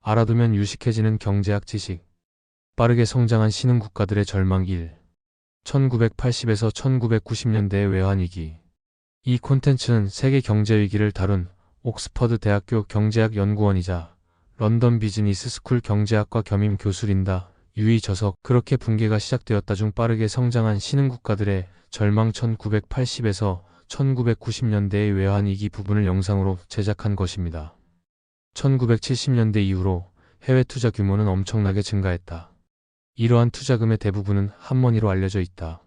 알아두면 유식해지는 경제학 지식. 빠르게 성장한 신흥 국가들의 절망 1. 1980에서 1990년대의 외환위기. 이 콘텐츠는 세계 경제위기를 다룬 옥스퍼드 대학교 경제학 연구원이자 런던 비즈니스 스쿨 경제학과 겸임 교수린다 유이 저석 그렇게 붕괴가 시작되었다 중 빠르게 성장한 신흥 국가들의 절망 1980에서 1990년대의 외환위기 부분을 영상으로 제작한 것입니다. 1970년대 이후로 해외 투자 규모는 엄청나게 증가했다. 이러한 투자금의 대부분은 핫머니로 알려져 있다.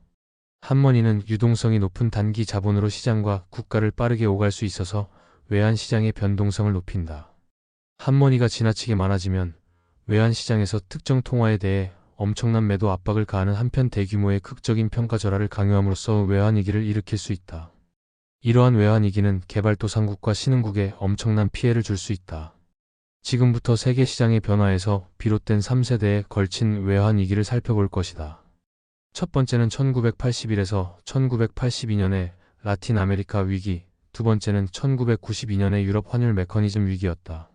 핫머니는 유동성이 높은 단기 자본으로 시장과 국가를 빠르게 오갈 수 있어서 외환시장의 변동성을 높인다. 핫머니가 지나치게 많아지면 외환시장에서 특정 통화에 대해 엄청난 매도 압박을 가하는 한편 대규모의 극적인 평가 절하를 강요함으로써 외환위기를 일으킬 수 있다. 이러한 외환위기는 개발도상국과 신흥국에 엄청난 피해를 줄 수 있다. 지금부터 세계 시장의 변화에서 비롯된 3세대에 걸친 외환위기를 살펴볼 것이다. 첫 번째는 1981에서 1982년의 라틴 아메리카 위기, 두 번째는 1992년의 유럽 환율 메커니즘 위기였다.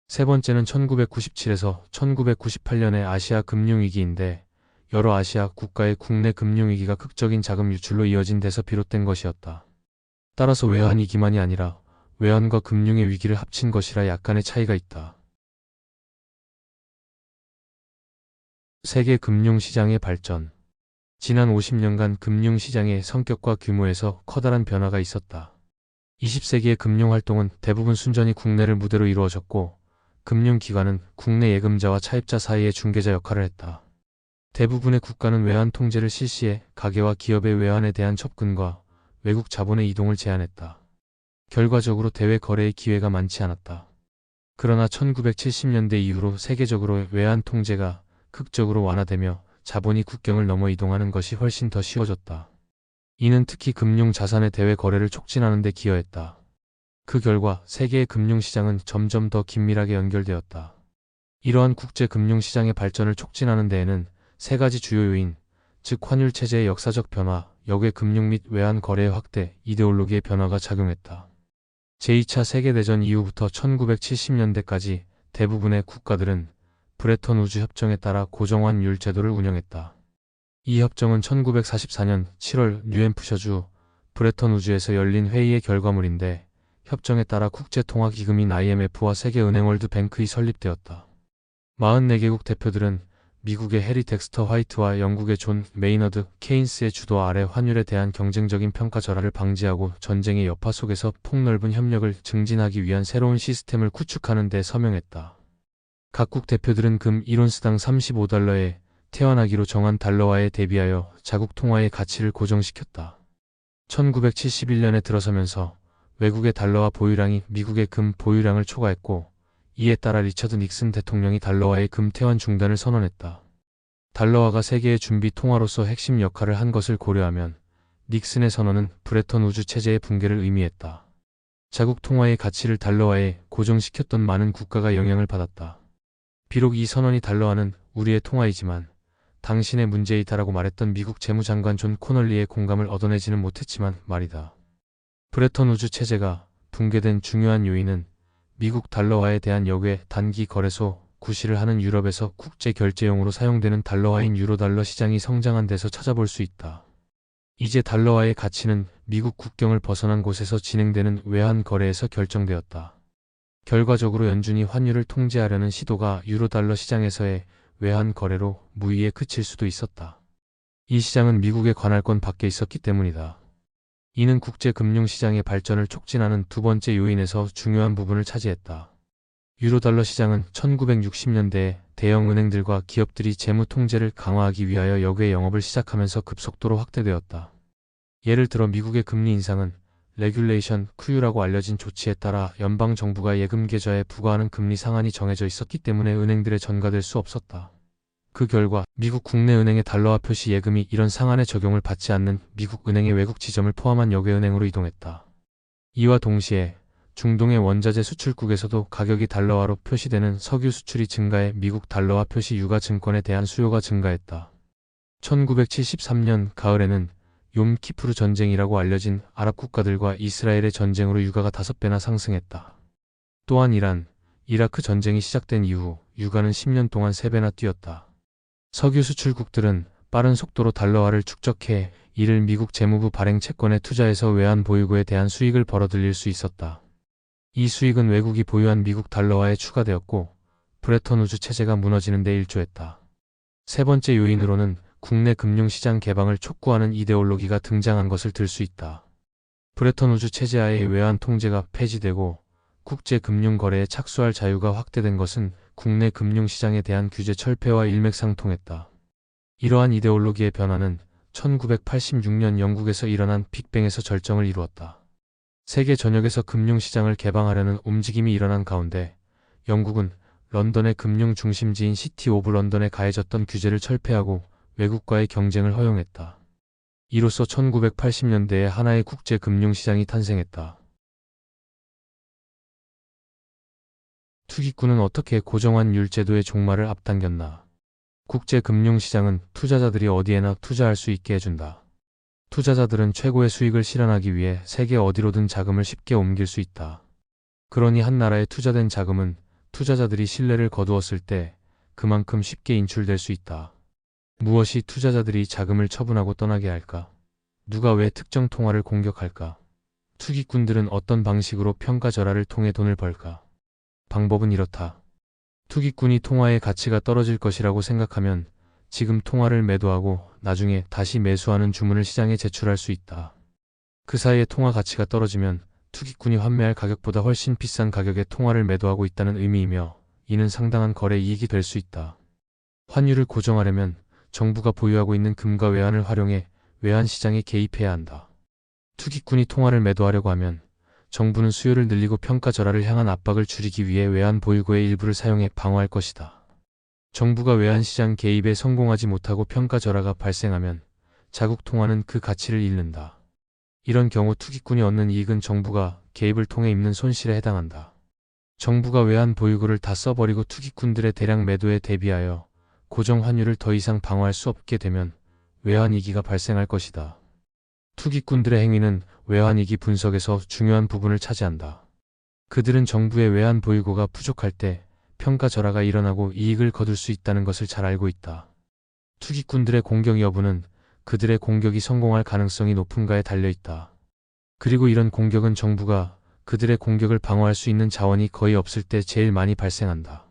세 번째는 1997에서 1998년의 아시아 금융위기인데 여러 아시아 국가의 국내 금융위기가 극적인 자금 유출로 이어진 데서 비롯된 것이었다. 따라서 외환위기만이 아니라 외환과 금융의 위기를 합친 것이라 약간의 차이가 있다. 세계 금융시장의 발전. 지난 50년간 금융시장의 성격과 규모에서 커다란 변화가 있었다. 20세기의 금융활동은 대부분 순전히 국내를 무대로 이루어졌고 금융기관은 국내 예금자와 차입자 사이의 중개자 역할을 했다. 대부분의 국가는 외환 통제를 실시해 가계와 기업의 외환에 대한 접근과 외국 자본의 이동을 제한했다. 결과적으로 대외 거래의 기회가 많지 않았다. 그러나 1970년대 이후로 세계적으로 외환 통제가 극적으로 완화되며 자본이 국경을 넘어 이동하는 것이 훨씬 더 쉬워졌다. 이는 특히 금융 자산의 대외 거래를 촉진하는 데 기여했다. 그 결과 세계의 금융시장은 점점 더 긴밀하게 연결되었다. 이러한 국제 금융시장의 발전을 촉진하는 데에는 세 가지 주요 요인, 즉 환율 체제의 역사적 변화, 역외 금융 및 외환 거래의 확대, 이데올로기의 변화가 작용했다. 제2차 세계대전 이후부터 1970년대까지 대부분의 국가들은 브레턴 우즈 협정에 따라 고정환율 제도를 운영했다. 이 협정은 1944년 7월 뉴햄프셔주 브레턴 우즈에서 열린 회의의 결과물인데 협정에 따라 국제통화기금인 IMF와 세계은행 월드뱅크가 설립되었다. 44개국 대표들은 미국의 해리 덱스터 화이트와 영국의 존 메이너드 케인스의 주도 아래 환율에 대한 경쟁적인 평가 절하를 방지하고 전쟁의 여파 속에서 폭넓은 협력을 증진하기 위한 새로운 시스템을 구축하는 데 서명했다. 각국 대표들은 금 1온스당 35달러에 태어나기로 정한 달러화에 대비하여 자국 통화의 가치를 고정시켰다. 1971년에 들어서면서 외국의 달러화 보유량이 미국의 금 보유량을 초과했고 이에 따라 리처드 닉슨 대통령이 달러화의 금 태환 중단을 선언했다. 달러화가 세계의 준비 통화로서 핵심 역할을 한 것을 고려하면 닉슨의 선언은 브레턴 우즈 체제의 붕괴를 의미했다. 자국 통화의 가치를 달러화에 고정시켰던 많은 국가가 영향을 받았다. 비록 이 선언이 달러화는 우리의 통화이지만 당신의 문제이다라고 말했던 미국 재무장관 존 코널리의 공감을 얻어내지는 못했지만 말이다. 브레턴 우즈 체제가 붕괴된 중요한 요인은 미국 달러화에 대한 역외 단기 거래소 구시를 하는 유럽에서 국제 결제용으로 사용되는 달러화인 유로달러 시장이 성장한 데서 찾아볼 수 있다. 이제 달러화의 가치는 미국 국경을 벗어난 곳에서 진행되는 외환 거래에서 결정되었다. 결과적으로 연준이 환율을 통제하려는 시도가 유로달러 시장에서의 외환 거래로 무의에 그칠 수도 있었다. 이 시장은 미국의 관할권 밖에 있었기 때문이다. 이는 국제금융시장의 발전을 촉진하는 두 번째 요인에서 중요한 부분을 차지했다. 유로달러 시장은 1960년대에 대형 은행들과 기업들이 재무 통제를 강화하기 위하여 역외 영업을 시작하면서 급속도로 확대되었다. 예를 들어 미국의 금리 인상은 레귤레이션 QE라고 알려진 조치에 따라 연방정부가 예금 계좌에 부과하는 금리 상한이 정해져 있었기 때문에 은행들에 전가될 수 없었다. 그 결과 미국 국내 은행의 달러화 표시 예금이 이런 상한의 적용을 받지 않는 미국 은행의 외국 지점을 포함한 역외은행으로 이동했다. 이와 동시에 중동의 원자재 수출국에서도 가격이 달러화로 표시되는 석유 수출이 증가해 미국 달러화 표시 유가 증권에 대한 수요가 증가했다. 1973년 가을에는 욤키푸르 전쟁이라고 알려진 아랍 국가들과 이스라엘의 전쟁으로 유가가 5배나 상승했다. 또한 이란, 이라크 전쟁이 시작된 이후 유가는 10년 동안 3배나 뛰었다. 석유 수출국들은 빠른 속도로 달러화를 축적해 이를 미국 재무부 발행 채권에 투자해서 외환 보유고에 대한 수익을 벌어들일 수 있었다. 이 수익은 외국이 보유한 미국 달러화에 추가되었고 브레턴 우즈 체제가 무너지는 데 일조했다. 세 번째 요인으로는 국내 금융시장 개방을 촉구하는 이데올로기가 등장한 것을 들 수 있다. 브레턴 우즈 체제하에 외환 통제가 폐지되고 국제 금융 거래에 착수할 자유가 확대된 것은 국내 금융시장에 대한 규제 철폐와 일맥상통했다. 이러한 이데올로기의 변화는 1986년 영국에서 일어난 빅뱅에서 절정을 이루었다. 세계 전역에서 금융시장을 개방하려는 움직임이 일어난 가운데 영국은 런던의 금융 중심지인 시티 오브 런던에 가해졌던 규제를 철폐하고 외국과의 경쟁을 허용했다. 이로써 1980년대에 하나의 국제 금융시장이 탄생했다. 투기꾼은 어떻게 고정환율 제도의 종말을 앞당겼나? 국제 금융시장은 투자자들이 어디에나 투자할 수 있게 해준다. 투자자들은 최고의 수익을 실현하기 위해 세계 어디로든 자금을 쉽게 옮길 수 있다. 그러니 한 나라에 투자된 자금은 투자자들이 신뢰를 거두었을 때 그만큼 쉽게 인출될 수 있다. 무엇이 투자자들이 자금을 처분하고 떠나게 할까? 누가 왜 특정 통화를 공격할까? 투기꾼들은 어떤 방식으로 평가절하를 통해 돈을 벌까? 방법은 이렇다. 투기꾼이 통화의 가치가 떨어질 것이라고 생각하면 지금 통화를 매도하고 나중에 다시 매수하는 주문을 시장에 제출할 수 있다. 그 사이에 통화 가치가 떨어지면 투기꾼이 환매할 가격보다 훨씬 비싼 가격에 통화를 매도하고 있다는 의미이며 이는 상당한 거래 이익이 될 수 있다. 환율을 고정하려면 정부가 보유하고 있는 금과 외환을 활용해 외환 시장에 개입해야 한다. 투기꾼이 통화를 매도하려고 하면 정부는 수요를 늘리고 평가절하를 향한 압박을 줄이기 위해 외환 보유고의 일부를 사용해 방어할 것이다. 정부가 외환시장 개입에 성공하지 못하고 평가절하가 발생하면 자국 통화는 그 가치를 잃는다. 이런 경우 투기꾼이 얻는 이익은 정부가 개입을 통해 입는 손실에 해당한다. 정부가 외환 보유고를 다 써버리고 투기꾼들의 대량 매도에 대비하여 고정 환율을 더 이상 방어할 수 없게 되면 외환위기가 발생할 것이다. 투기꾼들의 행위는 외환위기 분석에서 중요한 부분을 차지한다. 그들은 정부의 외환 보유고가 부족할 때 평가절하가 일어나고 이익을 거둘 수 있다는 것을 잘 알고 있다. 투기꾼들의 공격 여부는 그들의 공격이 성공할 가능성이 높은가에 달려있다. 그리고 이런 공격은 정부가 그들의 공격을 방어할 수 있는 자원이 거의 없을 때 제일 많이 발생한다.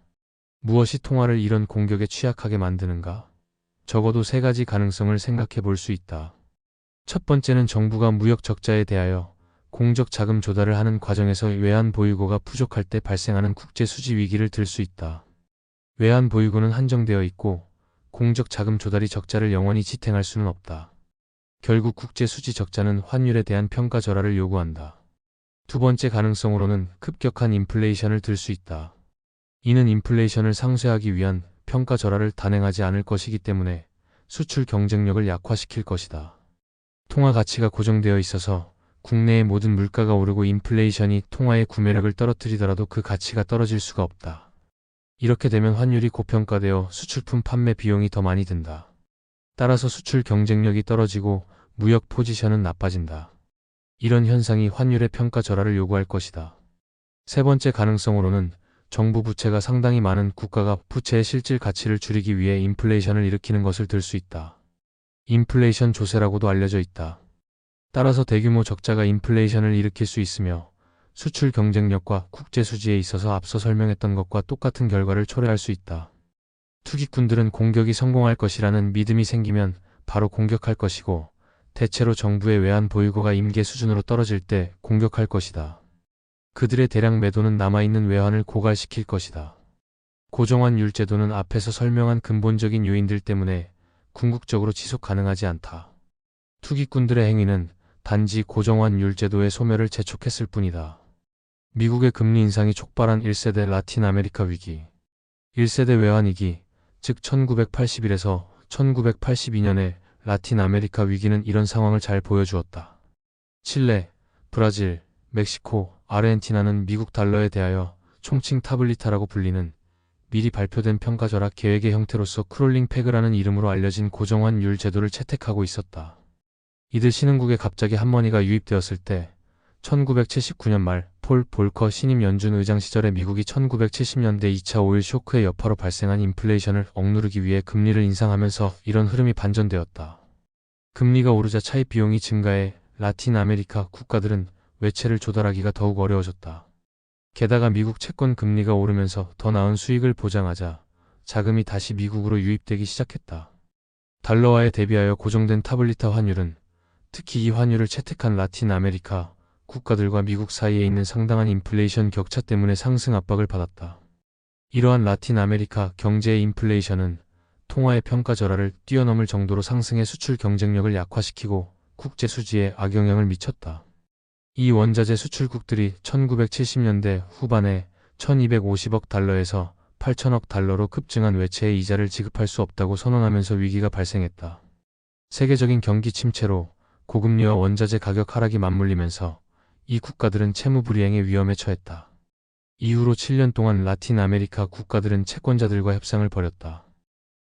무엇이 통화를 이런 공격에 취약하게 만드는가? 적어도 3가지 가능성을 생각해 볼 수 있다. 첫 번째는 정부가 무역 적자에 대하여 공적 자금 조달을 하는 과정에서 외환 보유고가 부족할 때 발생하는 국제 수지 위기를 들 수 있다. 외환 보유고는 한정되어 있고 공적 자금 조달이 적자를 영원히 지탱할 수는 없다. 결국 국제 수지 적자는 환율에 대한 평가 절하를 요구한다. 두 번째 가능성으로는 급격한 인플레이션을 들 수 있다. 이는 인플레이션을 상쇄하기 위한 평가 절하를 단행하지 않을 것이기 때문에 수출 경쟁력을 약화시킬 것이다. 통화 가치가 고정되어 있어서 국내의 모든 물가가 오르고 인플레이션이 통화의 구매력을 떨어뜨리더라도 그 가치가 떨어질 수가 없다. 이렇게 되면 환율이 고평가되어 수출품 판매 비용이 더 많이 든다. 따라서 수출 경쟁력이 떨어지고 무역 포지션은 나빠진다. 이런 현상이 환율의 평가 절하를 요구할 것이다. 세 번째 가능성으로는 정부 부채가 상당히 많은 국가가 부채의 실질 가치를 줄이기 위해 인플레이션을 일으키는 것을 들 수 있다. 인플레이션 조세라고도 알려져 있다. 따라서 대규모 적자가 인플레이션을 일으킬 수 있으며 수출 경쟁력과 국제 수지에 있어서 앞서 설명했던 것과 똑같은 결과를 초래할 수 있다. 투기꾼들은 공격이 성공할 것이라는 믿음이 생기면 바로 공격할 것이고 대체로 정부의 외환 보유고가 임계 수준으로 떨어질 때 공격할 것이다. 그들의 대량 매도는 남아있는 외환을 고갈시킬 것이다. 고정환율 제도는 앞에서 설명한 근본적인 요인들 때문에 궁극적으로 지속 가능하지 않다. 투기꾼들의 행위는 단지 고정환율 제도의 소멸을 재촉했을 뿐이다. 미국의 금리 인상이 촉발한 1세대 라틴 아메리카 위기. 1세대 외환위기, 즉 1981에서 1982년의 라틴 아메리카 위기는 이런 상황을 잘 보여주었다. 칠레, 브라질, 멕시코, 아르헨티나는 미국 달러에 대하여 총칭 타블리타라고 불리는 미리 발표된 평가절하 계획의 형태로서 크롤링 페그라는 이름으로 알려진 고정환율 제도를 채택하고 있었다. 이들 신흥국에 갑자기 한머니가 유입되었을 때 1979년 말 폴 볼커 신임 연준 의장 시절에 미국이 1970년대 2차 오일 쇼크의 여파로 발생한 인플레이션을 억누르기 위해 금리를 인상하면서 이런 흐름이 반전되었다. 금리가 오르자 차입 비용이 증가해 라틴 아메리카 국가들은 외채를 조달하기가 더욱 어려워졌다. 게다가 미국 채권 금리가 오르면서 더 나은 수익을 보장하자 자금이 다시 미국으로 유입되기 시작했다. 달러화에 대비하여 고정된 타블리타 환율은 특히 이 환율을 채택한 라틴 아메리카 국가들과 미국 사이에 있는 상당한 인플레이션 격차 때문에 상승 압박을 받았다. 이러한 라틴 아메리카 경제의 인플레이션은 통화의 평가절하를 뛰어넘을 정도로 상승해 수출 경쟁력을 약화시키고 국제 수지에 악영향을 미쳤다. 이 원자재 수출국들이 1970년대 후반에 1250억 달러에서 8천억 달러로 급증한 외채의 이자를 지급할 수 없다고 선언하면서 위기가 발생했다. 세계적인 경기 침체로 고금리와 원자재 가격 하락이 맞물리면서 이 국가들은 채무 불이행의 위험에 처했다. 이후로 7년 동안 라틴 아메리카 국가들은 채권자들과 협상을 벌였다.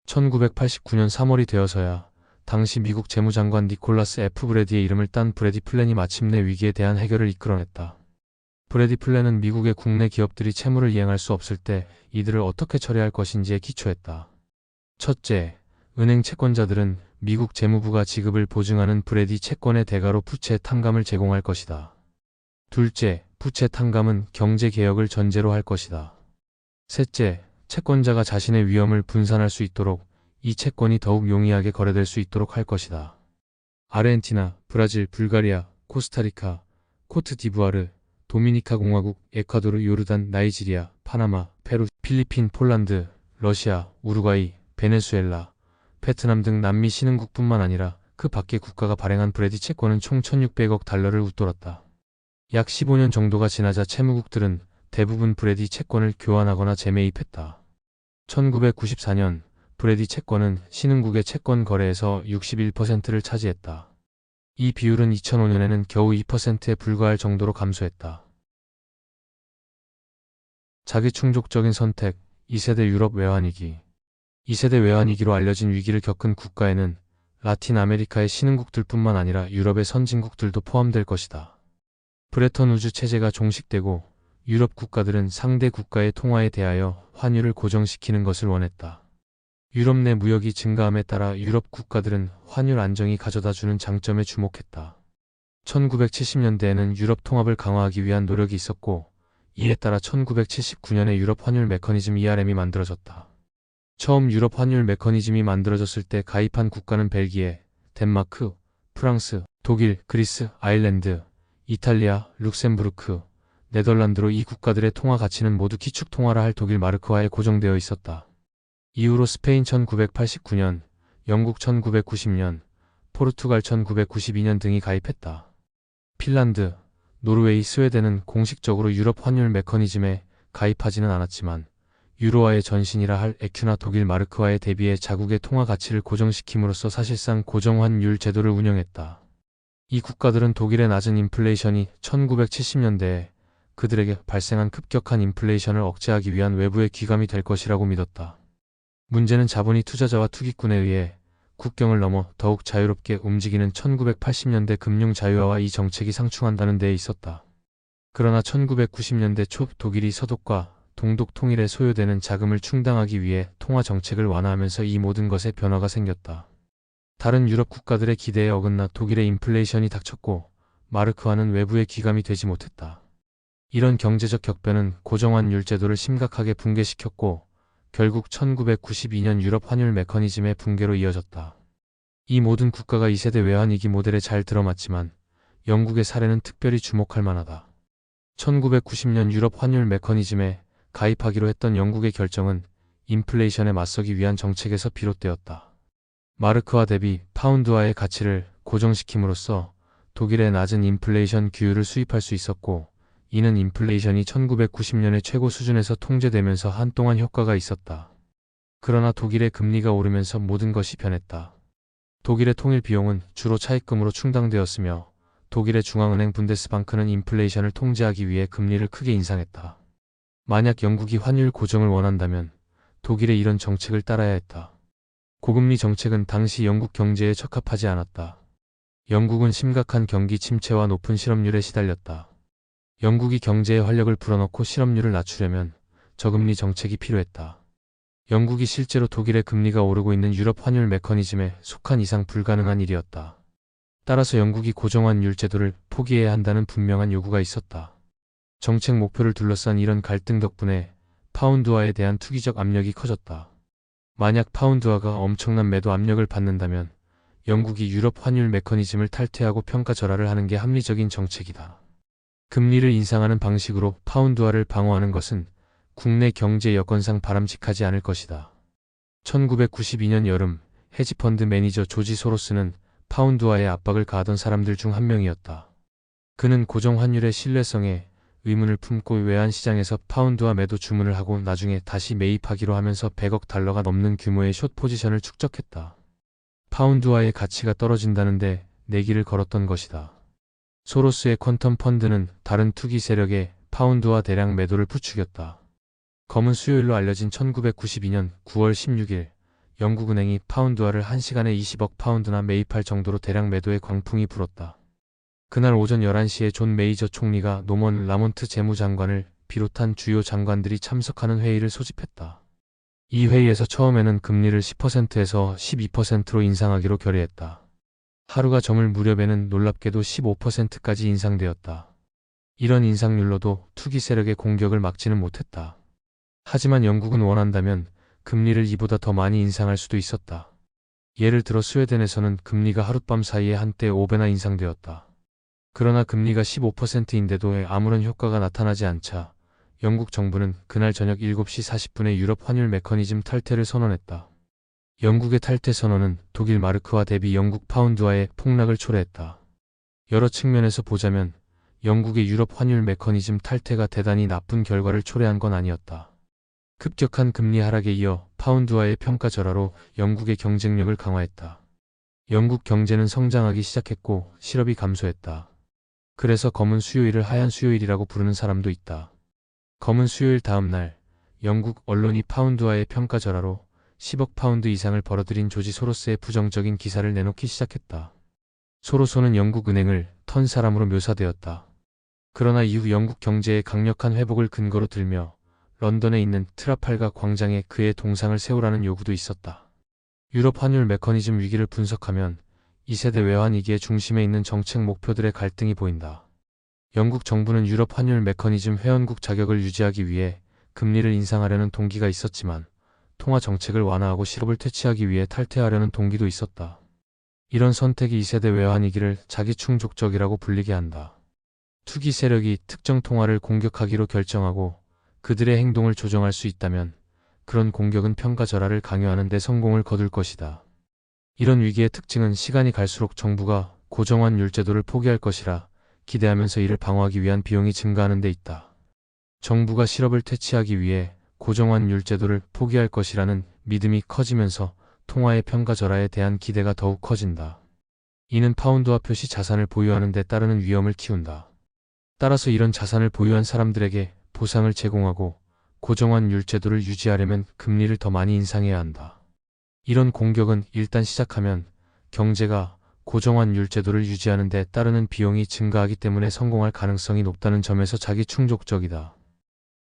1989년 3월이 되어서야 당시 미국 재무장관 니콜라스 F. 브래디의 이름을 딴 브래디 플랜이 마침내 위기에 대한 해결을 이끌어냈다. 브래디 플랜은 미국의 국내 기업들이 채무를 이행할 수 없을 때 이들을 어떻게 처리할 것인지에 기초했다. 첫째, 은행 채권자들은 미국 재무부가 지급을 보증하는 브래디 채권의 대가로 부채 탕감을 제공할 것이다. 둘째, 부채 탕감은 경제 개혁을 전제로 할 것이다. 셋째, 채권자가 자신의 위험을 분산할 수 있도록 이 채권이 더욱 용이하게 거래될 수 있도록 할 것이다. 아르헨티나, 브라질, 불가리아, 코스타리카, 코트디부아르, 도미니카 공화국, 에콰도르, 요르단, 나이지리아, 파나마, 페루, 필리핀, 폴란드, 러시아, 우루과이, 베네수엘라, 베트남 등 남미 신흥국뿐만 아니라 그 밖의 국가가 발행한 브래디 채권은 총 1600억 달러를 웃돌았다. 약 15년 정도가 지나자 채무국들은 대부분 브래디 채권을 교환하거나 재매입했다. 1994년 브래디 채권은 신흥국의 채권 거래에서 61%를 차지했다. 이 비율은 2005년에는 겨우 2%에 불과할 정도로 감소했다. 자기충족적인 선택, 2세대 유럽 외환위기. 2세대 외환위기로 알려진 위기를 겪은 국가에는 라틴 아메리카의 신흥국들뿐만 아니라 유럽의 선진국들도 포함될 것이다. 브레턴 우즈 체제가 종식되고 유럽 국가들은 상대 국가의 통화에 대하여 환율을 고정시키는 것을 원했다. 유럽 내 무역이 증가함에 따라 유럽 국가들은 환율 안정이 가져다주는 장점에 주목했다. 1970년대에는 유럽 통합을 강화하기 위한 노력이 있었고 이에 따라 1979년에 유럽 환율 메커니즘 ERM이 만들어졌다. 처음 유럽 환율 메커니즘이 만들어졌을 때 가입한 국가는 벨기에, 덴마크, 프랑스, 독일, 그리스, 아일랜드, 이탈리아, 룩셈부르크, 네덜란드로 이 국가들의 통화 가치는 모두 기축 통화라 할 독일 마르크화에 고정되어 있었다. 이후로 스페인 1989년, 영국 1990년, 포르투갈 1992년 등이 가입했다. 핀란드, 노르웨이, 스웨덴은 공식적으로 유럽 환율 메커니즘에 가입하지는 않았지만 유로화의 전신이라 할 에큐나 독일 마르크화에 대비해 자국의 통화 가치를 고정시킴으로써 사실상 고정환율 제도를 운영했다. 이 국가들은 독일의 낮은 인플레이션이 1970년대에 그들에게 발생한 급격한 인플레이션을 억제하기 위한 외부의 기감이 될 것이라고 믿었다. 문제는 자본이 투자자와 투기꾼에 의해 국경을 넘어 더욱 자유롭게 움직이는 1980년대 금융 자유화와 이 정책이 상충한다는 데에 있었다. 그러나 1990년대 초 독일이 서독과 동독 통일에 소요되는 자금을 충당하기 위해 통화 정책을 완화하면서 이 모든 것에 변화가 생겼다. 다른 유럽 국가들의 기대에 어긋나 독일의 인플레이션이 닥쳤고 마르크화는 외부의 기감이 되지 못했다. 이런 경제적 격변은 고정환율 제도를 심각하게 붕괴시켰고 결국 1992년 유럽 환율 메커니즘의 붕괴로 이어졌다. 이 모든 국가가 2세대 외환위기 모델에 잘 들어맞지만 영국의 사례는 특별히 주목할 만하다. 1990년 유럽 환율 메커니즘에 가입하기로 했던 영국의 결정은 인플레이션에 맞서기 위한 정책에서 비롯되었다. 마르크화 대비 파운드화의 가치를 고정시킴으로써 독일의 낮은 인플레이션 규율을 수입할 수 있었고 이는 인플레이션이 1990년의 최고 수준에서 통제되면서 한동안 효과가 있었다. 그러나 독일의 금리가 오르면서 모든 것이 변했다. 독일의 통일 비용은 주로 차입금으로 충당되었으며 독일의 중앙은행 분데스방크는 인플레이션을 통제하기 위해 금리를 크게 인상했다. 만약 영국이 환율 고정을 원한다면 독일의 이런 정책을 따라야 했다. 고금리 정책은 당시 영국 경제에 적합하지 않았다. 영국은 심각한 경기 침체와 높은 실업률에 시달렸다. 영국이 경제에 활력을 불어넣고 실업률을 낮추려면 저금리 정책이 필요했다. 영국이 실제로 독일의 금리가 오르고 있는 유럽 환율 메커니즘에 속한 이상 불가능한 일이었다. 따라서 영국이 고정환율 제도를 포기해야 한다는 분명한 요구가 있었다. 정책 목표를 둘러싼 이런 갈등 덕분에 파운드화에 대한 투기적 압력이 커졌다. 만약 파운드화가 엄청난 매도 압력을 받는다면 영국이 유럽 환율 메커니즘을 탈퇴하고 평가 절하를 하는 게 합리적인 정책이다. 금리를 인상하는 방식으로 파운드화를 방어하는 것은 국내 경제 여건상 바람직하지 않을 것이다. 1992년 여름 헤지펀드 매니저 조지 소로스는 파운드화에 압박을 가하던 사람들 중 한 명이었다. 그는 고정환율의 신뢰성에 의문을 품고 외환시장에서 파운드화 매도 주문을 하고 나중에 다시 매입하기로 하면서 100억 달러가 넘는 규모의 숏 포지션을 축적했다. 파운드화의 가치가 떨어진다는데 내기를 걸었던 것이다. 소로스의 퀀텀 펀드는 다른 투기 세력의 파운드화 대량 매도를 부추겼다. 검은 수요일로 알려진 1992년 9월 16일 영국은행이 파운드화를 1시간에 20억 파운드나 매입할 정도로 대량 매도의 광풍이 불었다. 그날 오전 11시에 존 메이저 총리가 노먼 라몬트 재무장관을 비롯한 주요 장관들이 참석하는 회의를 소집했다. 이 회의에서 처음에는 금리를 10%에서 12%로 인상하기로 결의했다. 하루가 저물 무렵에는 놀랍게도 15%까지 인상되었다. 이런 인상률로도 투기 세력의 공격을 막지는 못했다. 하지만 영국은 원한다면 금리를 이보다 더 많이 인상할 수도 있었다. 예를 들어 스웨덴에서는 금리가 하룻밤 사이에 한때 5배나 인상되었다. 그러나 금리가 15%인데도 아무런 효과가 나타나지 않자 영국 정부는 그날 저녁 7시 40분에 유럽 환율 메커니즘 탈퇴를 선언했다. 영국의 탈퇴 선언은 독일 마르크화 대비 영국 파운드화의 폭락을 초래했다. 여러 측면에서 보자면 영국의 유럽 환율 메커니즘 탈퇴가 대단히 나쁜 결과를 초래한 건 아니었다. 급격한 금리 하락에 이어 파운드화의 평가 절하로 영국의 경쟁력을 강화했다. 영국 경제는 성장하기 시작했고 실업이 감소했다. 그래서 검은 수요일을 하얀 수요일이라고 부르는 사람도 있다. 검은 수요일 다음 날 영국 언론이 파운드화의 평가 절하로 10억 파운드 이상을 벌어들인 조지 소로스의 부정적인 기사를 내놓기 시작했다. 소로소는 영국 은행을 턴 사람으로 묘사되었다. 그러나 이후 영국 경제의 강력한 회복을 근거로 들며 런던에 있는 트라팔가 광장에 그의 동상을 세우라는 요구도 있었다. 유럽 환율 메커니즘 위기를 분석하면 2세대 외환위기의 중심에 있는 정책 목표들의 갈등이 보인다. 영국 정부는 유럽 환율 메커니즘 회원국 자격을 유지하기 위해 금리를 인상하려는 동기가 있었지만 통화 정책을 완화하고 실업을 퇴치하기 위해 탈퇴하려는 동기도 있었다. 이런 선택이 2세대 외환위기를 자기 충족적이라고 불리게 한다. 투기 세력이 특정 통화를 공격하기로 결정하고 그들의 행동을 조정할 수 있다면 그런 공격은 평가 절하를 강요하는 데 성공을 거둘 것이다. 이런 위기의 특징은 시간이 갈수록 정부가 고정환율 제도를 포기할 것이라 기대하면서 이를 방어하기 위한 비용이 증가하는 데 있다. 정부가 실업을 퇴치하기 위해 고정환율 제도를 포기할 것이라는 믿음이 커지면서 통화의 평가 절하에 대한 기대가 더욱 커진다. 이는 파운드화 표시 자산을 보유하는 데 따르는 위험을 키운다. 따라서 이런 자산을 보유한 사람들에게 보상을 제공하고 고정환율 제도를 유지하려면 금리를 더 많이 인상해야 한다. 이런 공격은 일단 시작하면 경제가 고정환율 제도를 유지하는 데 따르는 비용이 증가하기 때문에 성공할 가능성이 높다는 점에서 자기 충족적이다.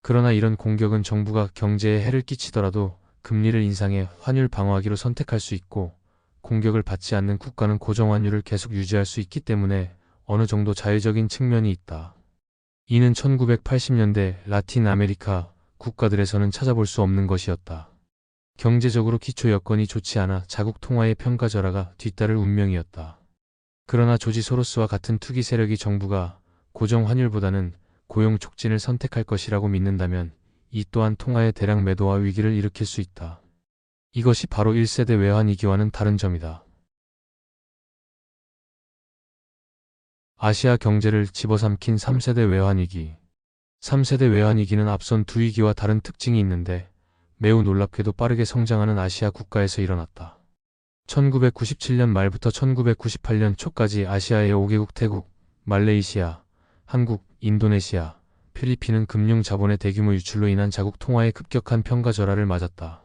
그러나 이런 공격은 정부가 경제에 해를 끼치더라도 금리를 인상해 환율 방어하기로 선택할 수 있고 공격을 받지 않는 국가는 고정환율을 계속 유지할 수 있기 때문에 어느 정도 자유적인 측면이 있다. 이는 1980년대 라틴 아메리카 국가들에서는 찾아볼 수 없는 것이었다. 경제적으로 기초 여건이 좋지 않아 자국 통화의 평가 절하가 뒤따를 운명이었다. 그러나 조지 소로스와 같은 투기 세력이 정부가 고정 환율보다는 고용 촉진을 선택할 것이라고 믿는다면 이 또한 통화의 대량 매도와 위기를 일으킬 수 있다. 이것이 바로 1세대 외환위기와는 다른 점이다. 아시아 경제를 집어삼킨 3세대 외환위기. 3세대 외환위기는 앞선 두 위기와 다른 특징이 있는데 매우 놀랍게도 빠르게 성장하는 아시아 국가에서 일어났다. 1997년 말부터 1998년 초까지 아시아의 5개국 태국, 말레이시아, 한국, 인도네시아, 필리핀은 금융 자본의 대규모 유출로 인한 자국 통화의 급격한 평가 절하를 맞았다.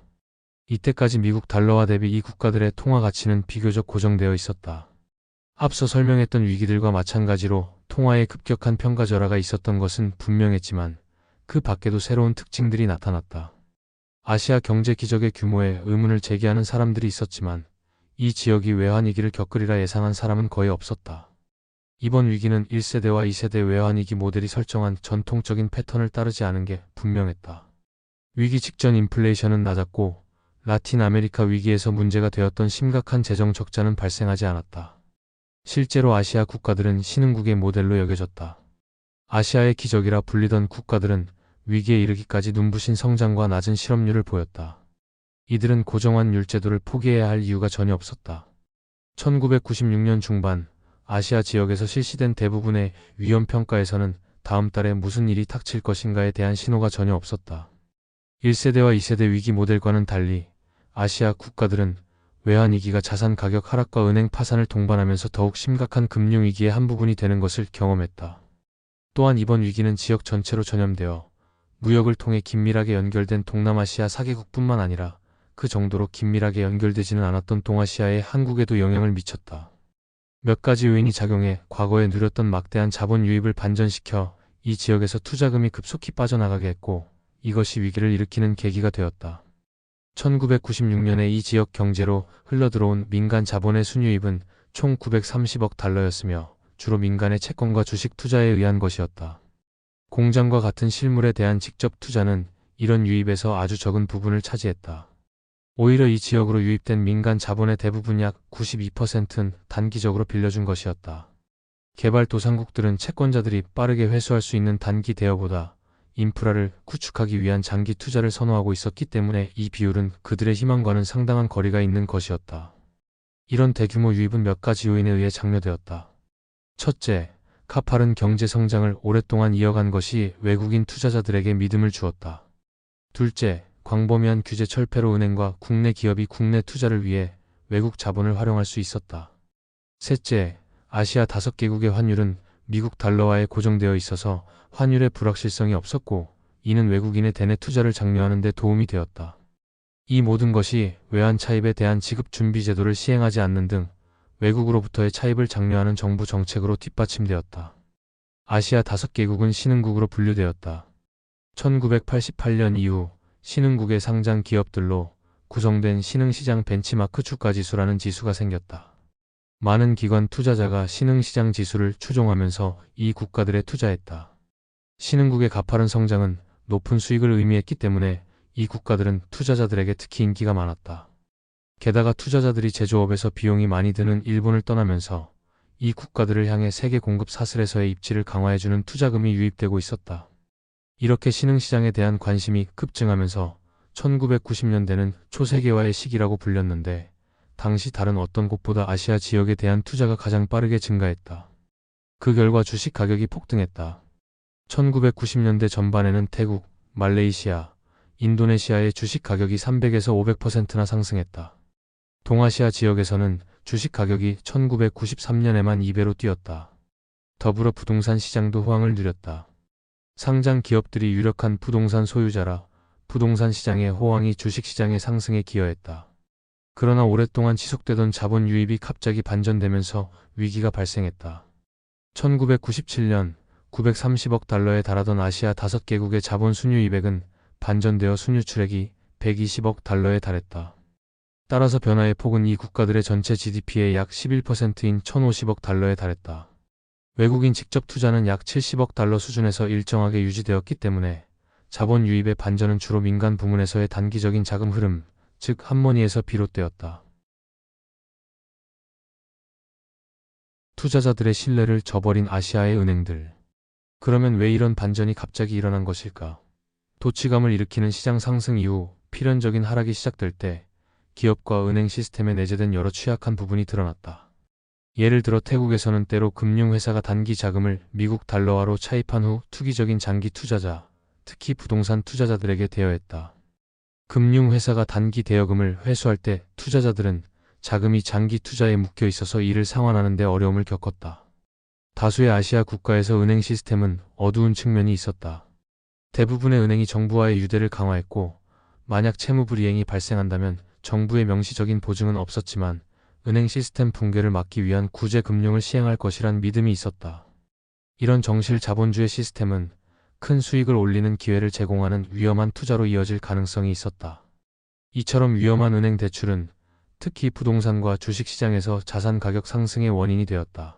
이때까지 미국 달러화 대비 이 국가들의 통화 가치는 비교적 고정되어 있었다. 앞서 설명했던 위기들과 마찬가지로 통화에 급격한 평가절하가 있었던 것은 분명했지만 그 밖에도 새로운 특징들이 나타났다. 아시아 경제 기적의 규모에 의문을 제기하는 사람들이 있었지만 이 지역이 외환위기를 겪으리라 예상한 사람은 거의 없었다. 이번 위기는 1세대와 2세대 외환위기 모델이 설정한 전통적인 패턴을 따르지 않은 게 분명했다. 위기 직전 인플레이션은 낮았고 라틴 아메리카 위기에서 문제가 되었던 심각한 재정 적자는 발생하지 않았다. 실제로 아시아 국가들은 신흥국의 모델로 여겨졌다. 아시아의 기적이라 불리던 국가들은 위기에 이르기까지 눈부신 성장과 낮은 실업률을 보였다. 이들은 고정환율 제도를 포기해야 할 이유가 전혀 없었다. 1996년 중반 아시아 지역에서 실시된 대부분의 위험평가에서는 다음 달에 무슨 일이 닥칠 것인가에 대한 신호가 전혀 없었다. 1세대와 2세대 위기 모델과는 달리 아시아 국가들은 외환위기가 자산 가격 하락과 은행 파산을 동반하면서 더욱 심각한 금융위기의 한 부분이 되는 것을 경험했다. 또한 이번 위기는 지역 전체로 전염되어 무역을 통해 긴밀하게 연결된 동남아시아 4개국뿐만 아니라 그 정도로 긴밀하게 연결되지는 않았던 동아시아의 한국에도 영향을 미쳤다. 몇 가지 요인이 작용해 과거에 누렸던 막대한 자본 유입을 반전시켜 이 지역에서 투자금이 급속히 빠져나가게 했고 이것이 위기를 일으키는 계기가 되었다. 1996년에 이 지역 경제로 흘러들어온 민간 자본의 순유입은 총 930억 달러였으며 주로 민간의 채권과 주식 투자에 의한 것이었다. 공장과 같은 실물에 대한 직접 투자는 이런 유입에서 아주 적은 부분을 차지했다. 오히려 이 지역으로 유입된 민간 자본의 대부분 약 92%는 단기적으로 빌려준 것이었다. 개발도상국들은 채권자들이 빠르게 회수할 수 있는 단기 대여보다 인프라를 구축하기 위한 장기 투자를 선호하고 있었기 때문에 이 비율은 그들의 희망과는 상당한 거리가 있는 것이었다. 이런 대규모 유입은 몇 가지 요인에 의해 장려되었다. 첫째, 가파른 경제 성장을 오랫동안 이어간 것이 외국인 투자자들에게 믿음을 주었다. 둘째, 광범위한 규제 철폐로 은행과 국내 기업이 국내 투자를 위해 외국 자본을 활용할 수 있었다. 셋째, 아시아 5개국의 환율은 미국 달러와에 고정되어 있어서 환율의 불확실성이 없었고 이는 외국인의 대내 투자를 장려하는 데 도움이 되었다. 이 모든 것이 외환 차입에 대한 지급 준비 제도를 시행하지 않는 등 외국으로부터의 차입을 장려하는 정부 정책으로 뒷받침되었다. 아시아 5개국은 신흥국으로 분류되었다. 1988년 이후 신흥국의 상장 기업들로 구성된 신흥시장 벤치마크 주가지수라는 지수가 생겼다. 많은 기관 투자자가 신흥시장 지수를 추종하면서 이 국가들에 투자했다. 신흥국의 가파른 성장은 높은 수익을 의미했기 때문에 이 국가들은 투자자들에게 특히 인기가 많았다. 게다가 투자자들이 제조업에서 비용이 많이 드는 일본을 떠나면서 이 국가들을 향해 세계 공급 사슬에서의 입지를 강화해주는 투자금이 유입되고 있었다. 이렇게 신흥시장에 대한 관심이 급증하면서 1990년대는 초세계화의 시기라고 불렸는데 당시 다른 어떤 곳보다 아시아 지역에 대한 투자가 가장 빠르게 증가했다. 그 결과 주식 가격이 폭등했다. 1990년대 전반에는 태국, 말레이시아, 인도네시아의 주식 가격이 300에서 500%나 상승했다. 동아시아 지역에서는 주식 가격이 1993년에만 2배로 뛰었다. 더불어 부동산 시장도 호황을 누렸다. 상장 기업들이 유력한 부동산 소유자라 부동산 시장의 호황이 주식 시장의 상승에 기여했다. 그러나 오랫동안 지속되던 자본 유입이 갑자기 반전되면서 위기가 발생했다. 1997년 930억 달러에 달하던 아시아 5개국의 자본 순유입액은 반전되어 순유출액이 120억 달러에 달했다. 따라서 변화의 폭은 이 국가들의 전체 GDP의 약 11%인 1,050억 달러에 달했다. 외국인 직접 투자는 약 70억 달러 수준에서 일정하게 유지되었기 때문에 자본 유입의 반전은 주로 민간 부문에서의 단기적인 자금 흐름, 즉 한머니에서 비롯되었다. 투자자들의 신뢰를 저버린 아시아의 은행들. 그러면 왜 이런 반전이 갑자기 일어난 것일까? 도취감을 일으키는 시장 상승 이후 필연적인 하락이 시작될 때 기업과 은행 시스템에 내재된 여러 취약한 부분이 드러났다. 예를 들어 태국에서는 때로 금융회사가 단기 자금을 미국 달러화로 차입한 후 투기적인 장기 투자자, 특히 부동산 투자자들에게 대여했다. 금융회사가 단기 대여금을 회수할 때 투자자들은 자금이 장기 투자에 묶여 있어서 이를 상환하는 데 어려움을 겪었다. 다수의 아시아 국가에서 은행 시스템은 어두운 측면이 있었다. 대부분의 은행이 정부와의 유대를 강화했고 만약 채무불이행이 발생한다면 정부의 명시적인 보증은 없었지만 은행 시스템 붕괴를 막기 위한 구제 금융을 시행할 것이란 믿음이 있었다. 이런 정실 자본주의 시스템은 큰 수익을 올리는 기회를 제공하는 위험한 투자로 이어질 가능성이 있었다. 이처럼 위험한 은행 대출은 특히 부동산과 주식시장에서 자산 가격 상승의 원인이 되었다.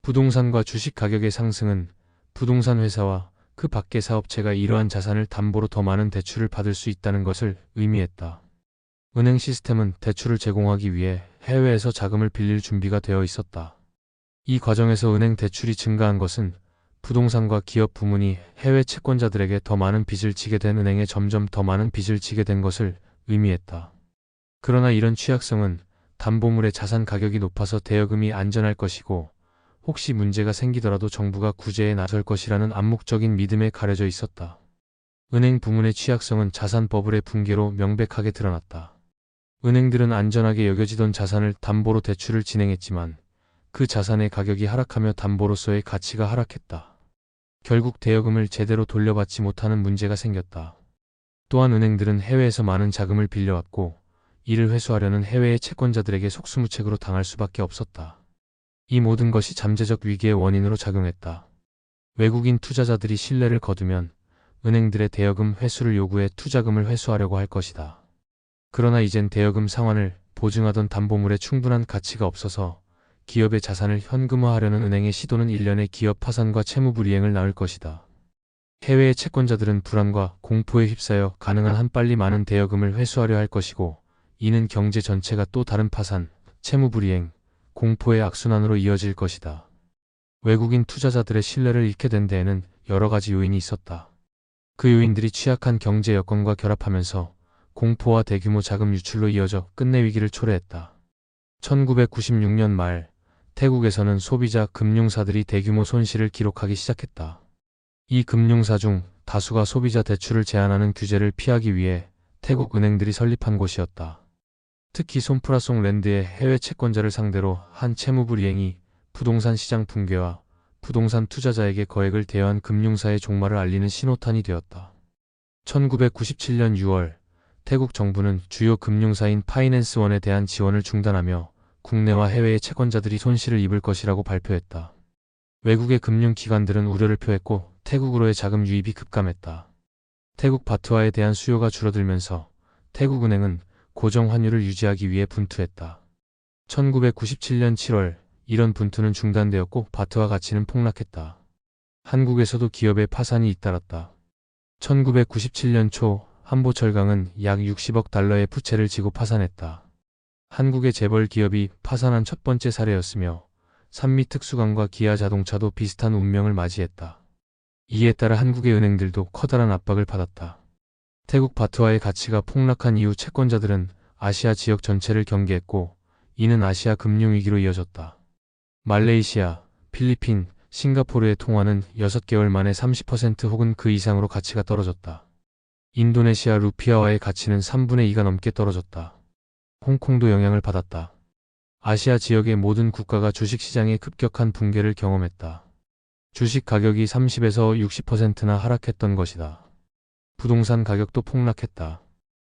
부동산과 주식 가격의 상승은 부동산 회사와 그 밖의 사업체가 이러한 자산을 담보로 더 많은 대출을 받을 수 있다는 것을 의미했다. 은행 시스템은 대출을 제공하기 위해 해외에서 자금을 빌릴 준비가 되어 있었다. 이 과정에서 은행 대출이 증가한 것은 부동산과 기업 부문이 해외 채권자들에게 더 많은 빚을 지게 된 은행에 점점 더 많은 빚을 지게 된 것을 의미했다. 그러나 이런 취약성은 담보물의 자산 가격이 높아서 대여금이 안전할 것이고 혹시 문제가 생기더라도 정부가 구제에 나설 것이라는 암묵적인 믿음에 가려져 있었다. 은행 부문의 취약성은 자산 버블의 붕괴로 명백하게 드러났다. 은행들은 안전하게 여겨지던 자산을 담보로 대출을 진행했지만 그 자산의 가격이 하락하며 담보로서의 가치가 하락했다. 결국 대여금을 제대로 돌려받지 못하는 문제가 생겼다. 또한 은행들은 해외에서 많은 자금을 빌려왔고 이를 회수하려는 해외의 채권자들에게 속수무책으로 당할 수밖에 없었다. 이 모든 것이 잠재적 위기의 원인으로 작용했다. 외국인 투자자들이 신뢰를 거두면 은행들의 대여금 회수를 요구해 투자금을 회수하려고 할 것이다. 그러나 이젠 대여금 상환을 보증하던 담보물에 충분한 가치가 없어서 기업의 자산을 현금화하려는 은행의 시도는 일련의 기업 파산과 채무불이행을 낳을 것이다. 해외의 채권자들은 불안과 공포에 휩싸여 가능한 한 빨리 많은 대여금을 회수하려 할 것이고 이는 경제 전체가 또 다른 파산, 채무불이행, 공포의 악순환으로 이어질 것이다. 외국인 투자자들의 신뢰를 잃게 된 데에는 여러 가지 요인이 있었다. 그 요인들이 취약한 경제 여건과 결합하면서 공포와 대규모 자금 유출로 이어져 끝내 위기를 초래했다. 1996년 말 태국에서는 소비자 금융사들이 대규모 손실을 기록하기 시작했다. 이 금융사 중 다수가 소비자 대출을 제한하는 규제를 피하기 위해 태국 은행들이 설립한 곳이었다. 특히 솜프라송랜드의 해외 채권자를 상대로 한 채무불이행이 부동산 시장 붕괴와 부동산 투자자에게 거액을 대여한 금융사의 종말을 알리는 신호탄이 되었다. 1997년 6월 태국 정부는 주요 금융사인 파이낸스원에 대한 지원을 중단하며 국내와 해외의 채권자들이 손실을 입을 것이라고 발표했다. 외국의 금융기관들은 우려를 표했고 태국으로의 자금 유입이 급감했다. 태국 바트화에 대한 수요가 줄어들면서 태국은행은 고정 환율을 유지하기 위해 분투했다. 1997년 7월 이런 분투는 중단되었고 바트화 가치는 폭락했다. 한국에서도 기업의 파산이 잇따랐다. 1997년 초 한보철강은 약 60억 달러의 부채를 지고 파산했다. 한국의 재벌 기업이 파산한 첫 번째 사례였으며 산미특수강과 기아자동차도 비슷한 운명을 맞이했다. 이에 따라 한국의 은행들도 커다란 압박을 받았다. 태국 바트화의 가치가 폭락한 이후 채권자들은 아시아 지역 전체를 경계했고 이는 아시아 금융위기로 이어졌다. 말레이시아, 필리핀, 싱가포르의 통화는 6개월 만에 30% 혹은 그 이상으로 가치가 떨어졌다. 인도네시아 루피아화의 가치는 3분의 2가 넘게 떨어졌다. 홍콩도 영향을 받았다. 아시아 지역의 모든 국가가 주식시장의 급격한 붕괴를 경험했다. 주식 가격이 30에서 60%나 하락했던 것이다. 부동산 가격도 폭락했다.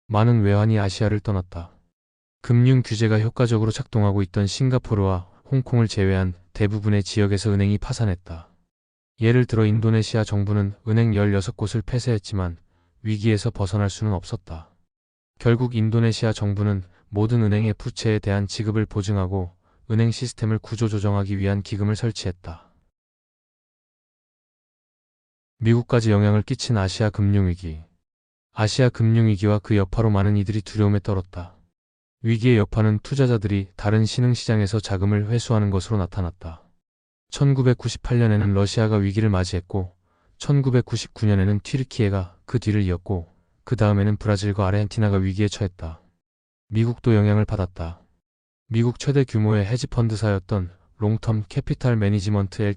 많은 외환이 아시아를 떠났다. 금융 규제가 효과적으로 작동하고 있던 싱가포르와 홍콩을 제외한 대부분의 지역에서 은행이 파산했다. 예를 들어 인도네시아 정부는 은행 16곳을 폐쇄했지만 위기에서 벗어날 수는 없었다. 결국 인도네시아 정부는 모든 은행의 부채에 대한 지급을 보증하고 은행 시스템을 구조조정하기 위한 기금을 설치했다. 미국까지 영향을 끼친 아시아 금융위기. 아시아 금융위기와 그 여파로 많은 이들이 두려움에 떨었다. 위기의 여파는 투자자들이 다른 신흥시장에서 자금을 회수하는 것으로 나타났다. 1998년에는 러시아가 위기를 맞이했고 1999년에는 튀르키예가 그 뒤를 이었고 그 다음에는 브라질과 아르헨티나가 위기에 처했다. 미국도 영향을 받았다. 미국 최대 규모의 헤지펀드사였던 롱텀 캐피탈 매니지먼트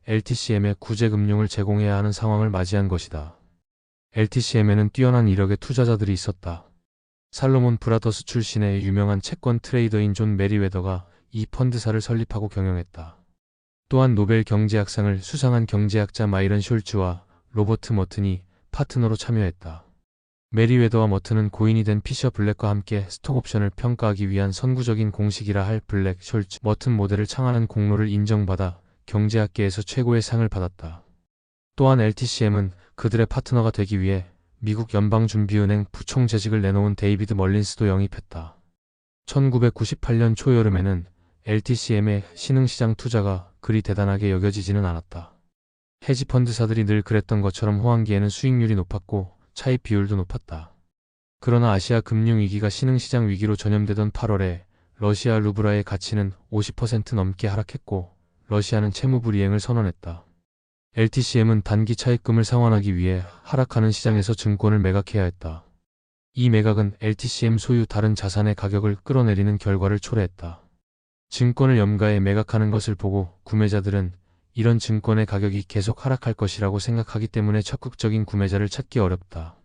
LTCM의 구제금융을 제공해야 하는 상황을 맞이한 것이다. LTCM에는 뛰어난 이력의 투자자들이 있었다. 살로몬 브라더스 출신의 유명한 채권 트레이더인 존 메리웨더가 이 펀드사를 설립하고 경영했다. 또한 노벨 경제학상을 수상한 경제학자 마이런 숄츠와 로버트 머튼이 파트너로 참여했다. 메리웨더와 머튼은 고인이 된 피셔 블랙과 함께 스톡옵션을 평가하기 위한 선구적인 공식이라 할 블랙, 숄츠, 머튼 모델을 창안한 공로를 인정받아 경제학계에서 최고의 상을 받았다. 또한 LTCM은 그들의 파트너가 되기 위해 미국 연방준비은행 부총재직을 내놓은 데이비드 멀린스도 영입했다. 1998년 초여름에는 LTCM의 신흥시장 투자가 그리 대단하게 여겨지지는 않았다. 헤지펀드사들이 늘 그랬던 것처럼 호황기에는 수익률이 높았고 차입 비율도 높았다. 그러나 아시아 금융위기가 신흥시장 위기로 전염되던 8월에 러시아 루블화의 가치는 50% 넘게 하락했고 러시아는 채무불이행을 선언했다. LTCM은 단기 차입금을 상환하기 위해 하락하는 시장에서 증권을 매각해야 했다. 이 매각은 LTCM 소유 다른 자산의 가격을 끌어내리는 결과를 초래했다. 증권을 염가에 매각하는 것을 보고 구매자들은 이런 증권의 가격이 계속 하락할 것이라고 생각하기 때문에 적극적인 구매자를 찾기 어렵다.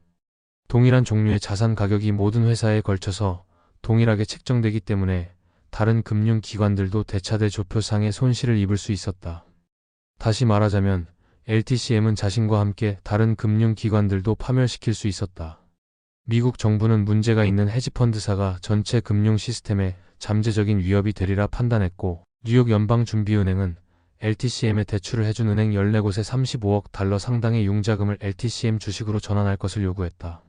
동일한 종류의 자산 가격이 모든 회사에 걸쳐서 동일하게 책정되기 때문에 다른 금융기관들도 대차대조표상의 손실을 입을 수 있었다. 다시 말하자면 LTCM은 자신과 함께 다른 금융기관들도 파멸시킬 수 있었다. 미국 정부는 문제가 있는 헤지펀드사가 전체 금융 시스템에 잠재적인 위협이 되리라 판단했고 뉴욕 연방준비은행은 LTCM에 대출을 해준 은행 14곳에 35억 달러 상당의 융자금을 LTCM 주식으로 전환할 것을 요구했다.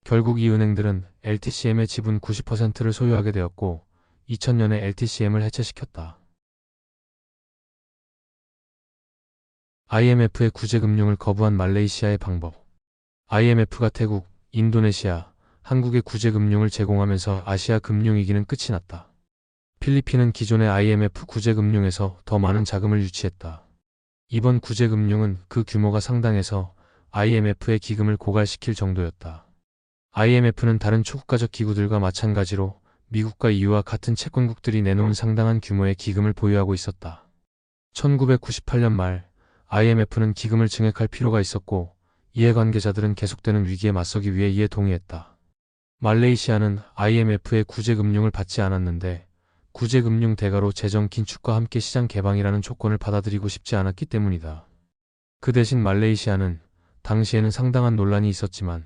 결국 이 은행들은 LTCM의 지분 90%를 소유하게 되었고 2000년에 LTCM을 해체시켰다. IMF의 구제금융을 거부한 말레이시아의 방법. IMF가 태국, 인도네시아, 한국의 구제금융을 제공하면서 아시아 금융위기는 끝이 났다. 필리핀은 기존의 IMF 구제금융에서 더 많은 자금을 유치했다. 이번 구제금융은 그 규모가 상당해서 IMF의 기금을 고갈시킬 정도였다. IMF는 다른 초국가적 기구들과 마찬가지로 미국과 EU와 같은 채권국들이 내놓은 상당한 규모의 기금을 보유하고 있었다. 1998년 말 IMF는 기금을 증액할 필요가 있었고 이해관계자들은 계속되는 위기에 맞서기 위해 이에 동의했다. 말레이시아는 IMF의 구제금융을 받지 않았는데 구제금융 대가로 재정 긴축과 함께 시장 개방이라는 조건을 받아들이고 싶지 않았기 때문이다. 그 대신 말레이시아는 당시에는 상당한 논란이 있었지만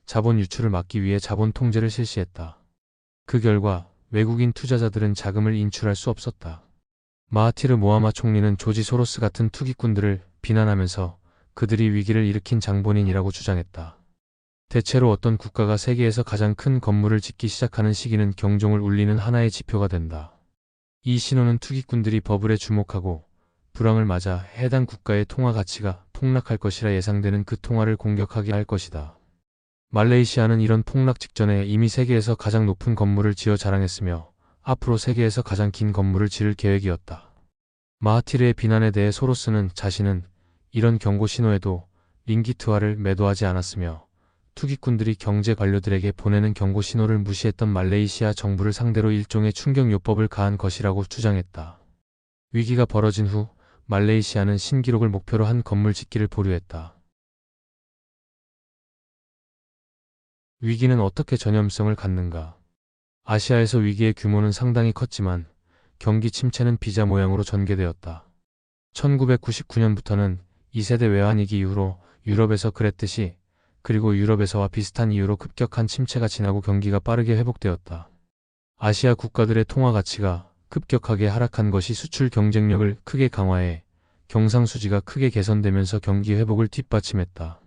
자본 유출을 막기 위해 자본 통제를 실시했다. 그 결과 외국인 투자자들은 자금을 인출할 수 없었다. 마하티르 모하마 총리는 조지 소로스 같은 투기꾼들을 비난하면서 그들이 위기를 일으킨 장본인이라고 주장했다. 대체로 어떤 국가가 세계에서 가장 큰 건물을 짓기 시작하는 시기는 경종을 울리는 하나의 지표가 된다. 이 신호는 투기꾼들이 버블에 주목하고 불황을 맞아 해당 국가의 통화 가치가 폭락할 것이라 예상되는 그 통화를 공격하게 할 것이다. 말레이시아는 이런 폭락 직전에 이미 세계에서 가장 높은 건물을 지어 자랑했으며 앞으로 세계에서 가장 긴 건물을 지을 계획이었다. 마하티르의 비난에 대해 소로스는 자신은 이런 경고 신호에도 링기트화를 매도하지 않았으며 투기꾼들이 경제 관료들에게 보내는 경고 신호를 무시했던 말레이시아 정부를 상대로 일종의 충격요법을 가한 것이라고 주장했다. 위기가 벌어진 후 말레이시아는 신기록을 목표로 한 건물 짓기를 보류했다. 위기는 어떻게 전염성을 갖는가? 아시아에서 위기의 규모는 상당히 컸지만 경기 침체는 비자 모양으로 전개되었다. 1999년부터는 2세대 외환위기 이후로 유럽에서 그랬듯이 그리고 유럽에서와 비슷한 이유로 급격한 침체가 지나고 경기가 빠르게 회복되었다. 아시아 국가들의 통화 가치가 급격하게 하락한 것이 수출 경쟁력을 크게 강화해 경상수지가 크게 개선되면서 경기 회복을 뒷받침했다.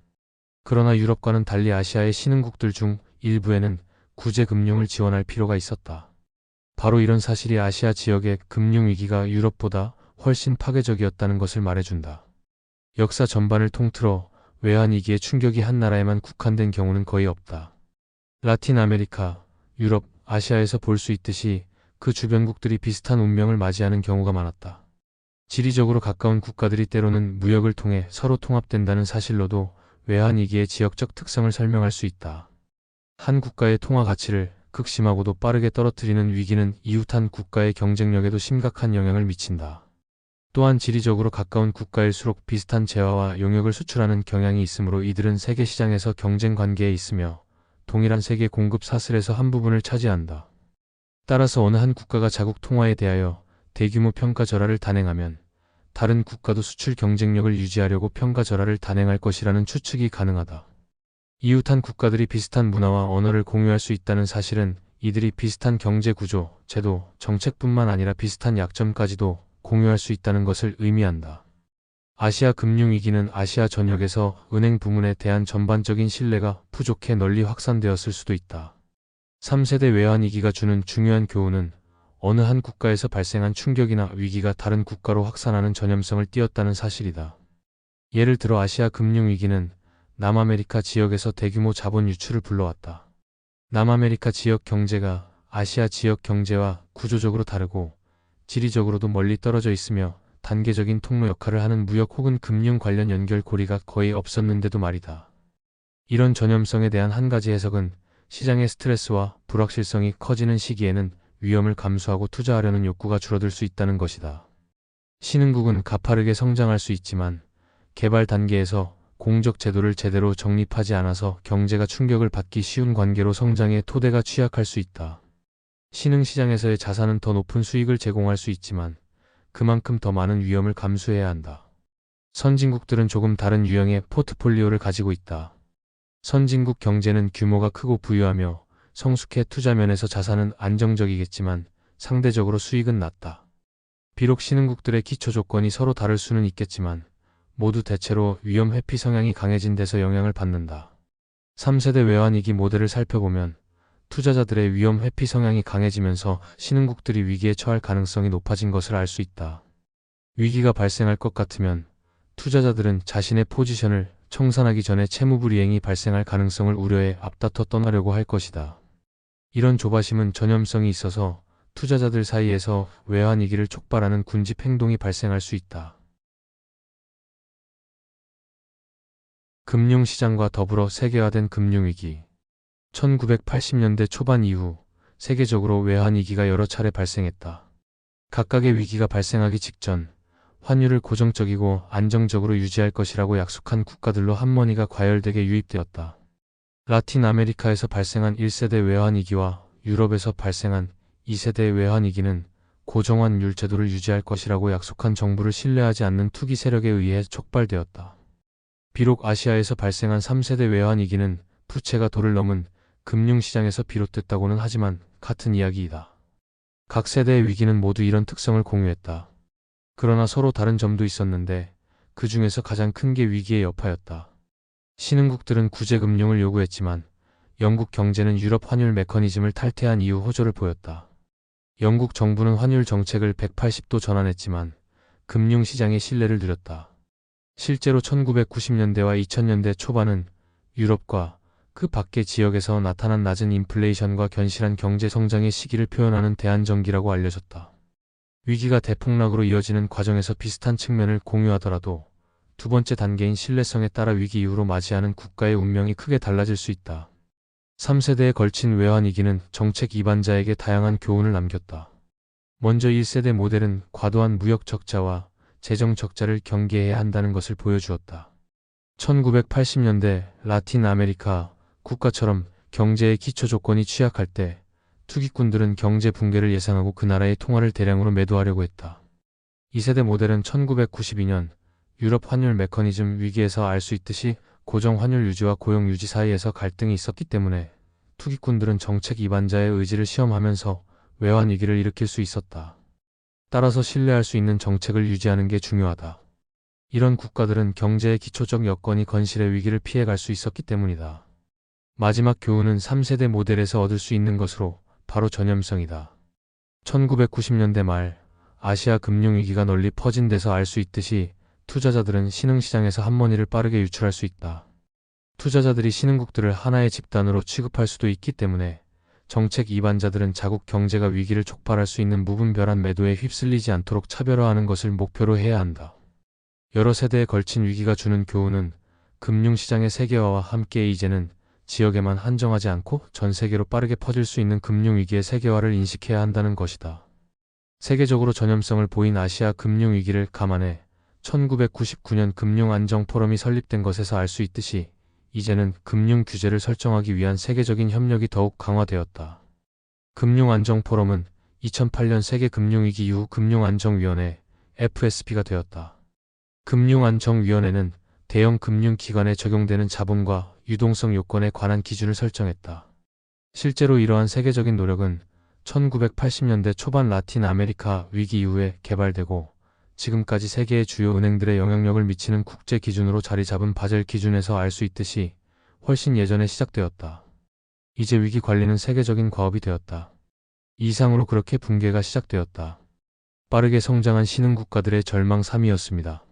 그러나 유럽과는 달리 아시아의 신흥국들 중 일부에는 구제금융을 지원할 필요가 있었다. 바로 이런 사실이 아시아 지역의 금융위기가 유럽보다 훨씬 파괴적이었다는 것을 말해준다. 역사 전반을 통틀어 외환위기의 충격이 한 나라에만 국한된 경우는 거의 없다. 라틴 아메리카, 유럽, 아시아에서 볼 수 있듯이 그 주변국들이 비슷한 운명을 맞이하는 경우가 많았다. 지리적으로 가까운 국가들이 때로는 무역을 통해 서로 통합된다는 사실로도 외환위기의 지역적 특성을 설명할 수 있다. 한 국가의 통화 가치를 극심하고도 빠르게 떨어뜨리는 위기는 이웃한 국가의 경쟁력에도 심각한 영향을 미친다. 또한 지리적으로 가까운 국가일수록 비슷한 재화와 용역을 수출하는 경향이 있으므로 이들은 세계 시장에서 경쟁 관계에 있으며 동일한 세계 공급 사슬에서 한 부분을 차지한다. 따라서 어느 한 국가가 자국 통화에 대하여 대규모 평가 절하를 단행하면 다른 국가도 수출 경쟁력을 유지하려고 평가 절하를 단행할 것이라는 추측이 가능하다. 이웃한 국가들이 비슷한 문화와 언어를 공유할 수 있다는 사실은 이들이 비슷한 경제 구조, 제도, 정책뿐만 아니라 비슷한 약점까지도 공유할 수 있다는 것을 의미한다. 아시아 금융위기는 아시아 전역에서 은행 부문에 대한 전반적인 신뢰가 부족해 널리 확산되었을 수도 있다. 3세대 외환위기가 주는 중요한 교훈은 어느 한 국가에서 발생한 충격이나 위기가 다른 국가로 확산하는 전염성을 띠었다는 사실이다. 예를 들어 아시아 금융위기는 남아메리카 지역에서 대규모 자본 유출을 불러왔다. 남아메리카 지역 경제가 아시아 지역 경제와 구조적으로 다르고 지리적으로도 멀리 떨어져 있으며 단계적인 통로 역할을 하는 무역 혹은 금융 관련 연결고리가 거의 없었는데도 말이다. 이런 전염성에 대한 한 가지 해석은 시장의 스트레스와 불확실성이 커지는 시기에는 위험을 감수하고 투자하려는 욕구가 줄어들 수 있다는 것이다. 신흥국은 가파르게 성장할 수 있지만 개발 단계에서 공적 제도를 제대로 정립하지 않아서 경제가 충격을 받기 쉬운 관계로 성장의 토대가 취약할 수 있다. 신흥시장에서의 자산은 더 높은 수익을 제공할 수 있지만 그만큼 더 많은 위험을 감수해야 한다. 선진국들은 조금 다른 유형의 포트폴리오를 가지고 있다. 선진국 경제는 규모가 크고 부유하며 성숙해 투자 면에서 자산은 안정적이겠지만 상대적으로 수익은 낮다. 비록 신흥국들의 기초 조건이 서로 다를 수는 있겠지만 모두 대체로 위험 회피 성향이 강해진 데서 영향을 받는다. 3세대 외환위기 모델을 살펴보면 투자자들의 위험 회피 성향이 강해지면서 신흥국들이 위기에 처할 가능성이 높아진 것을 알 수 있다. 위기가 발생할 것 같으면 투자자들은 자신의 포지션을 청산하기 전에 채무불이행이 발생할 가능성을 우려해 앞다퉈 떠나려고 할 것이다. 이런 조바심은 전염성이 있어서 투자자들 사이에서 외환위기를 촉발하는 군집 행동이 발생할 수 있다. 금융시장과 더불어 세계화된 금융위기. 1980년대 초반 이후 세계적으로 외환위기가 여러 차례 발생했다. 각각의 위기가 발생하기 직전 환율을 고정적이고 안정적으로 유지할 것이라고 약속한 국가들로 한머니가 과열되게 유입되었다. 라틴 아메리카에서 발생한 1세대 외환위기와 유럽에서 발생한 2세대 외환위기는 고정환율 제도를 유지할 것이라고 약속한 정부를 신뢰하지 않는 투기 세력에 의해 촉발되었다. 비록 아시아에서 발생한 3세대 외환위기는 부채가 도를 넘은 금융시장에서 비롯됐다고는 하지만 같은 이야기이다. 각 세대의 위기는 모두 이런 특성을 공유했다. 그러나 서로 다른 점도 있었는데 그 중에서 가장 큰 게 위기의 여파였다. 신흥국들은 구제금융을 요구했지만 영국 경제는 유럽 환율 메커니즘을 탈퇴한 이후 호조를 보였다. 영국 정부는 환율 정책을 180도 전환했지만 금융시장의 신뢰를 누렸다. 실제로 1990년대와 2000년대 초반은 유럽과 그 밖의 지역에서 나타난 낮은 인플레이션과 견실한 경제 성장의 시기를 표현하는 대안정기라고 알려졌다. 위기가 대폭락으로 이어지는 과정에서 비슷한 측면을 공유하더라도 두 번째 단계인 신뢰성에 따라 위기 이후로 맞이하는 국가의 운명이 크게 달라질 수 있다. 3세대에 걸친 외환위기는 정책 이반자에게 다양한 교훈을 남겼다. 먼저 1세대 모델은 과도한 무역 적자와 재정 적자를 경계해야 한다는 것을 보여주었다. 1980년대 라틴 아메리카 국가처럼 경제의 기초 조건이 취약할 때 투기꾼들은 경제 붕괴를 예상하고 그 나라의 통화를 대량으로 매도하려고 했다. 2세대 모델은 1992년 유럽 환율 메커니즘 위기에서 알 수 있듯이 고정 환율 유지와 고용 유지 사이에서 갈등이 있었기 때문에 투기꾼들은 정책 이반자의 의지를 시험하면서 외환 위기를 일으킬 수 있었다. 따라서 신뢰할 수 있는 정책을 유지하는 게 중요하다. 이런 국가들은 경제의 기초적 여건이 건실해 위기를 피해갈 수 있었기 때문이다. 마지막 교훈은 3세대 모델에서 얻을 수 있는 것으로 바로 전염성이다. 1990년대 말 아시아 금융위기가 널리 퍼진 데서 알 수 있듯이 투자자들은 신흥시장에서 한머니를 빠르게 유출할 수 있다. 투자자들이 신흥국들을 하나의 집단으로 취급할 수도 있기 때문에 정책 이반자들은 자국 경제가 위기를 촉발할 수 있는 무분별한 매도에 휩쓸리지 않도록 차별화하는 것을 목표로 해야 한다. 여러 세대에 걸친 위기가 주는 교훈은 금융시장의 세계화와 함께 이제는 지역에만 한정하지 않고 전 세계로 빠르게 퍼질 수 있는 금융위기의 세계화를 인식해야 한다는 것이다. 세계적으로 전염성을 보인 아시아 금융위기를 감안해 1999년 금융안정포럼이 설립된 것에서 알 수 있듯이 이제는 금융규제를 설정하기 위한 세계적인 협력이 더욱 강화되었다. 금융안정포럼은 2008년 세계금융위기 이후 금융안정위원회 FSB가 되었다. 금융안정위원회는 대형 금융기관에 적용되는 자본과 유동성 요건에 관한 기준을 설정했다. 실제로 이러한 세계적인 노력은 1980년대 초반 라틴 아메리카 위기 이후에 개발되고 지금까지 세계의 주요 은행들의 영향력을 미치는 국제 기준으로 자리 잡은 바젤 기준에서 알 수 있듯이 훨씬 예전에 시작되었다. 이제 위기 관리는 세계적인 과업이 되었다. 이상으로 그렇게 붕괴가 시작되었다. 빠르게 성장한 신흥 국가들의 절망 3위였습니다.